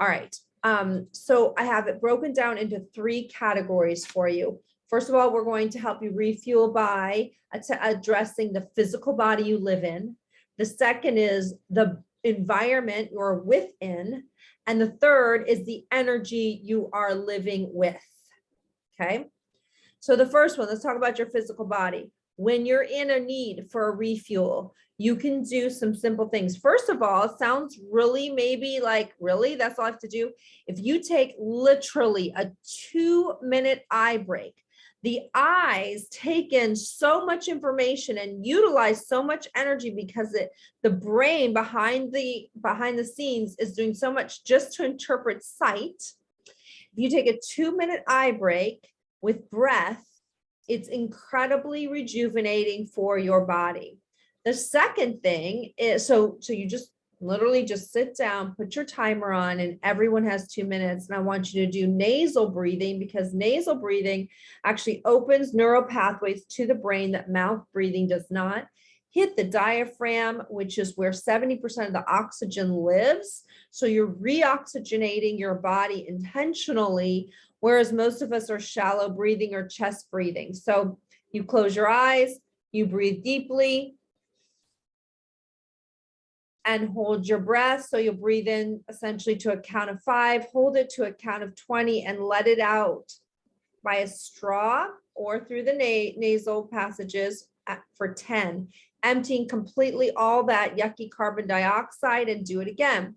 All right. So I have it broken down into 3 categories for you. First of all, we're going to help you refuel by addressing the physical body you live in. The second is the environment you're within. And the third is the energy you are living with. Okay. So the first one, let's talk about your physical body. When you're in a need for a refuel, you can do some simple things. First of all, it sounds really maybe like, really, that's all I have to do. If you take literally a 2-minute eye break, the eyes take in so much information and utilize so much energy because the brain behind the scenes is doing so much just to interpret sight. If you take a 2-minute eye break with breath, it's incredibly rejuvenating for your body. The second thing is, so you just literally just sit down, put your timer on, and everyone has 2 minutes. And I want you to do nasal breathing, because nasal breathing actually opens neural pathways to the brain that mouth breathing does not. Hit the diaphragm, which is where 70% of the oxygen lives. So you're reoxygenating your body intentionally, whereas most of us are shallow breathing or chest breathing. So you close your eyes, you breathe deeply, and hold your breath. So you'll breathe in essentially to a count of 5, hold it to a count of 20, and let it out by a straw or through the nasal passages for 10, emptying completely all that yucky carbon dioxide, and do it again.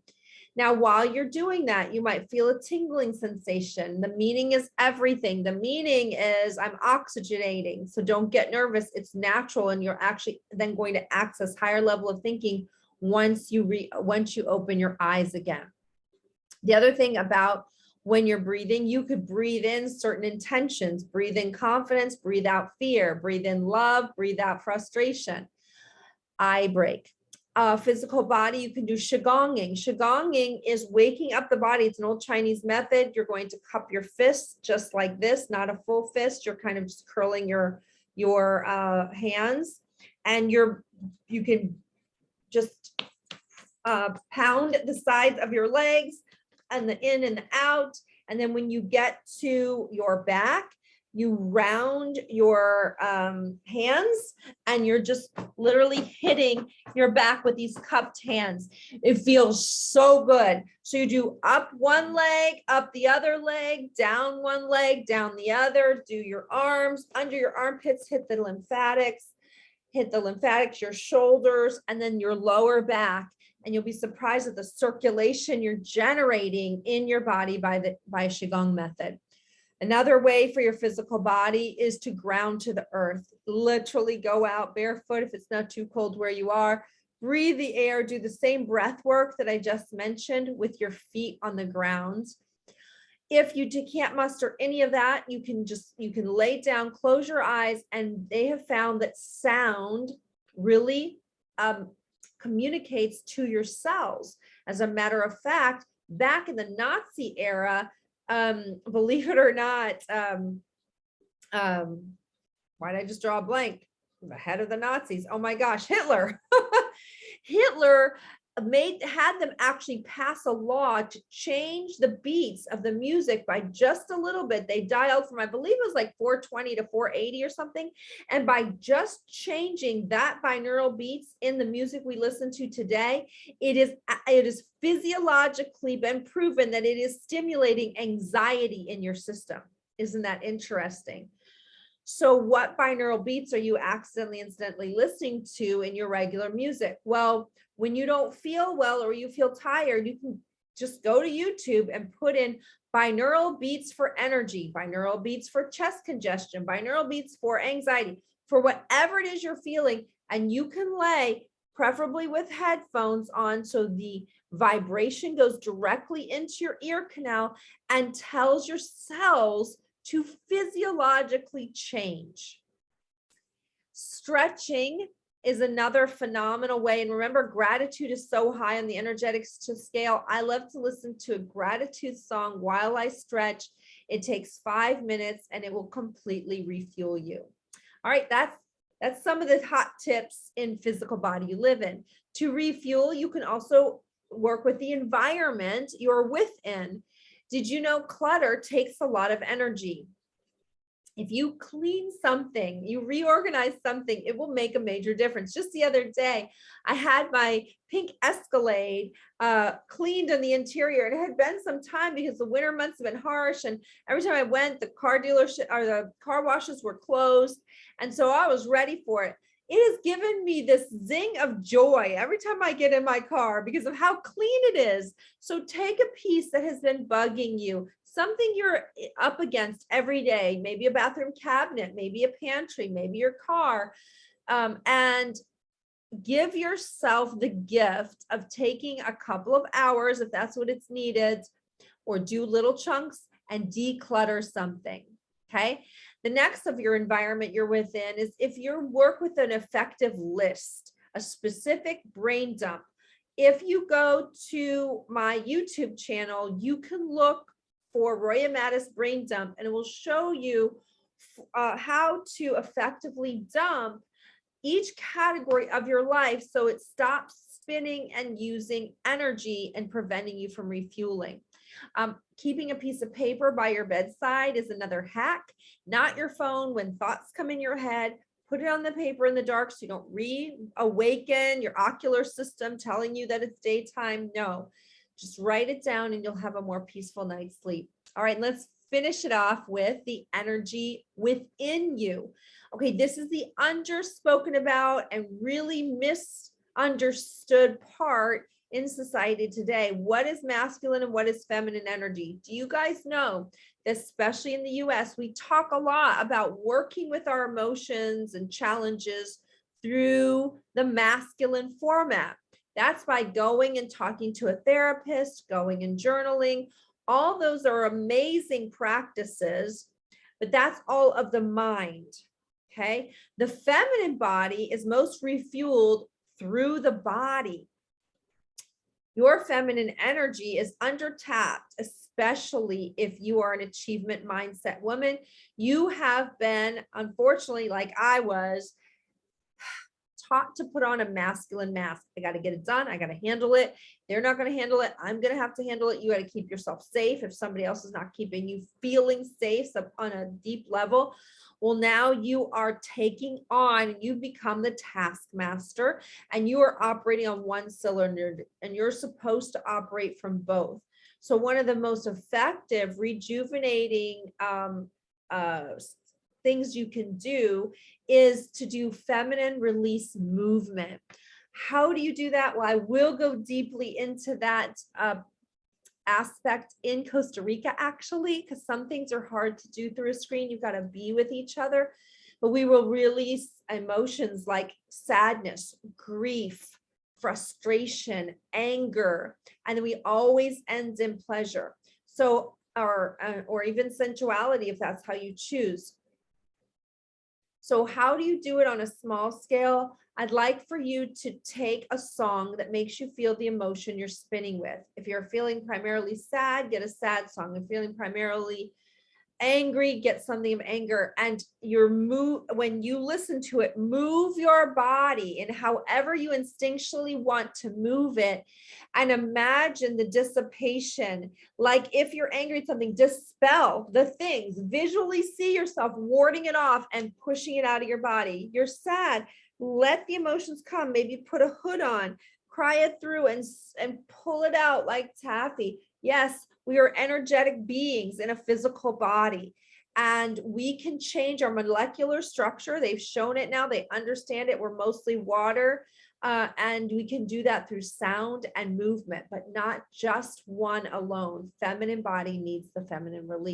Now, while you're doing that, you might feel a tingling sensation. The meaning is everything. The meaning is I'm oxygenating. So don't get nervous. It's natural. And you're actually then going to access higher level of thinking once you open your eyes again. The other thing about when you're breathing, you could breathe in certain intentions, breathe in confidence, breathe out fear, breathe in love, breathe out frustration. Eye break. Physical body, you can do Qigonging. Qigonging is waking up the body. It's an old Chinese method. You're going to cup your fists just like this, not a full fist. You're kind of just curling your hands, and you can just pound the sides of your legs and the in and the out. And then when you get to your back, you round your hands, and you're just literally hitting your back with these cupped hands. It feels so good. So you do up one leg, up the other leg, down one leg, down the other. Do your arms under your armpits, hit the lymphatics, your shoulders, and then your lower back. And you'll be surprised at the circulation you're generating in your body by Qigong method. Another way for your physical body is to ground to the earth. Literally go out barefoot if it's not too cold where you are. Breathe the air, do the same breath work that I just mentioned with your feet on the ground. If you can't muster any of that, you can lay down, close your eyes, and they have found that sound really communicates to your cells. As a matter of fact, back in the Nazi era, believe it or not, why did I just draw a blank? The head of the Nazis. Oh my gosh, Hitler. Hitler had them actually pass a law to change the beats of the music by just a little bit. They dialed from, I believe it was like 420 to 480 or something. And by just changing that binaural beats in the music we listen to today, it is physiologically been proven that it is stimulating anxiety in your system. Isn't that interesting? So what binaural beats are you incidentally listening to in your regular music? Well, when you don't feel well or you feel tired, you can just go to YouTube and put in binaural beats for energy, binaural beats for chest congestion, binaural beats for anxiety, for whatever it is you're feeling. And you can lay, preferably with headphones on, so the vibration goes directly into your ear canal and tells your cells to physiologically change. Stretching is another phenomenal way. And remember, gratitude is so high on the energetic scale. I love to listen to a gratitude song while I stretch. It takes 5 minutes and it will completely refuel you. All right, that's some of the hot tips in physical body you live in. To refuel, you can also work with the environment you're within. Did you know clutter takes a lot of energy? If you clean something, you reorganize something, it will make a major difference. Just the other day, I had my pink Escalade cleaned on the interior. It had been some time because the winter months have been harsh. And every time I went, the car dealership or the car washes were closed. And so I was ready for it. It has given me this zing of joy every time I get in my car because of how clean it is. So take a piece that has been bugging you, something you're up against every day, maybe a bathroom cabinet, maybe a pantry, maybe your car, and give yourself the gift of taking a couple of hours, if that's what it's needed, or do little chunks and declutter something, okay? The next of your environment you're within is if you work with an effective list, a specific brain dump. If you go to my YouTube channel, you can look for Roya Mattis brain dump, and it will show you how to effectively dump each category of your life so it stops spinning and using energy and preventing you from refueling. Keeping a piece of paper by your bedside is another hack. Not your phone. When thoughts come in your head, put it on the paper in the dark so you don't reawaken your ocular system telling you that it's daytime. No, just write it down and you'll have a more peaceful night's sleep. All right, let's finish it off with the energy within you. Okay, this is the underspoken about and really misunderstood part in society today. What is masculine and what is feminine energy? Do you guys know, especially in the US, we talk a lot about working with our emotions and challenges through the masculine format. That's by going and talking to a therapist, going and journaling. All those are amazing practices, but that's all of the mind, okay? The feminine body is most refueled through the body. Your feminine energy is undertapped, especially if you are an achievement mindset woman. You have been, unfortunately, like I was, taught to put on a masculine mask. I got to get it done. I got to handle it. They're not going to handle it. I'm going to have to handle it. You got to keep yourself safe if somebody else is not keeping you feeling safe on a deep level. Well, now you are taking on, you become the taskmaster and you are operating on one cylinder and you're supposed to operate from both. So one of the most effective rejuvenating things you can do is to do feminine release movement. How do you do that? Well, I will go deeply into that aspect in Costa Rica, actually, because some things are hard to do through a screen. You've got to be with each other, but we will release emotions like sadness, grief, frustration, anger, and then we always end in pleasure. So, or even sensuality, if that's how you choose. So how do you do it on a small scale? I'd like for you to take a song that makes you feel the emotion you're spinning with. If you're feeling primarily sad, get a sad song. If you're feeling primarily angry, get something of anger. And when you listen to it, move your body in however you instinctually want to move it, and imagine the dissipation. Like if you're angry at something, dispel the things, visually see yourself warding it off and pushing it out of your body. You're sad, let the emotions come, maybe put a hood on, cry it through and pull it out like taffy. Yes, we are energetic beings in a physical body, and we can change our molecular structure. They've shown it now. They understand it. We're mostly water, and we can do that through sound and movement, but not just one alone. Feminine body needs the feminine release.